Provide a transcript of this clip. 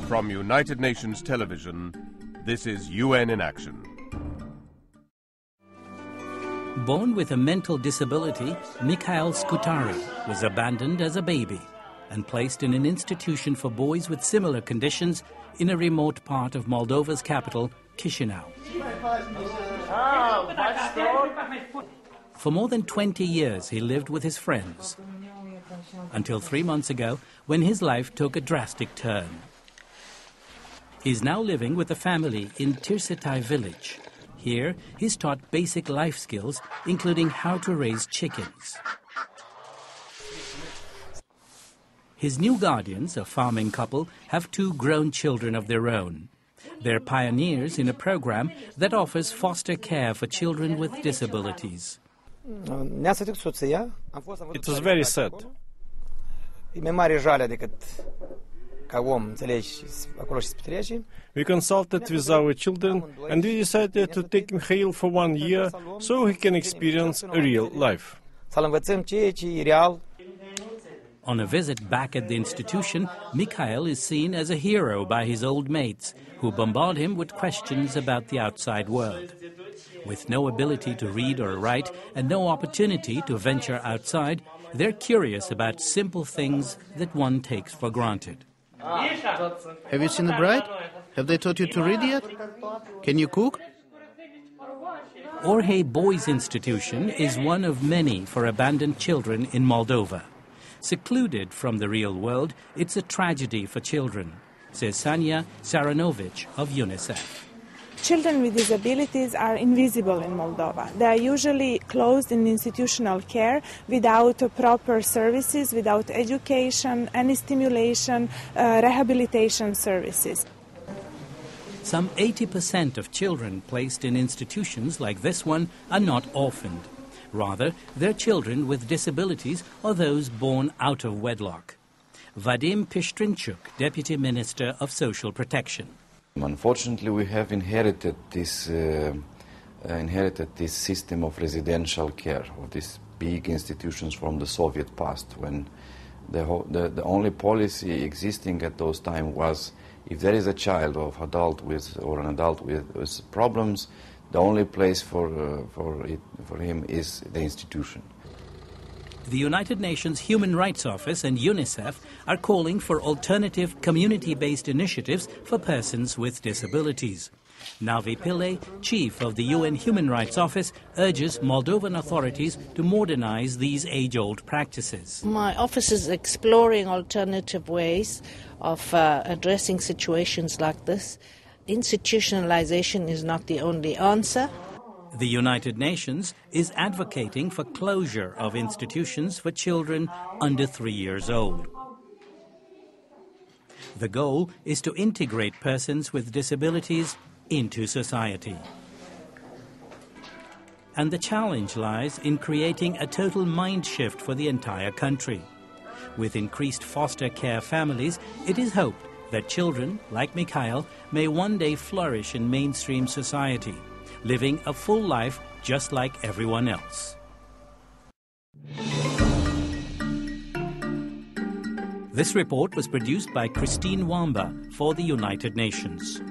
From United Nations Television, this is UN in Action. Born with a mental disability, Mikhail Skutari was abandoned as a baby and placed in an institution for boys with similar conditions in a remote part of Moldova's capital, Chisinau. For more than 20 years, he lived with his friends, until 3 months ago, when his life took a drastic turn. He's now living with a family in Tirsetai village. Here, he's taught basic life skills, including how to raise chickens. His new guardians, a farming couple, have 2 grown children of their own. They're pioneers in a program that offers foster care for children with disabilities. It was very sad. We consulted with our children and we decided to take Mikhail for 1 year so he can experience a real life. On a visit back at the institution, Mikhail is seen as a hero by his old mates, who bombard him with questions about the outside world. With no ability to read or write and no opportunity to venture outside, they're curious about simple things that one takes for granted. Have you seen the bride? Have they taught you to read yet? Can you cook? Orhei Boys Institution is one of many for abandoned children in Moldova. Secluded from the real world, it's a tragedy for children, says Sanja Saranovic of UNICEF. Children with disabilities are invisible in Moldova. They are usually closed in institutional care without proper services, without education, any stimulation, rehabilitation services. Some 80% of children placed in institutions like this one are not orphaned. Rather, they're children with disabilities or those born out of wedlock. Vadim Pishtrinchuk, Deputy Minister of Social Protection. Unfortunately, we have inherited this system of residential care, of these big institutions from the Soviet past, when the only policy existing at those times was if there is a child or an adult with problems, the only place for him is the institution. The United Nations Human Rights Office and UNICEF are calling for alternative community-based initiatives for persons with disabilities. Navi Pillay, chief of the UN Human Rights Office, urges Moldovan authorities to modernize these age-old practices. My office is exploring alternative ways of addressing situations like this. Institutionalization is not the only answer. The United Nations is advocating for closure of institutions for children under 3 years old. The goal is to integrate persons with disabilities into society. And the challenge lies in creating a total mind shift for the entire country. With increased foster care families, it is hoped that children, like Mikhail, may one day flourish in mainstream society, living a full life just like everyone else. This report was produced by Christine Wamba for the United Nations.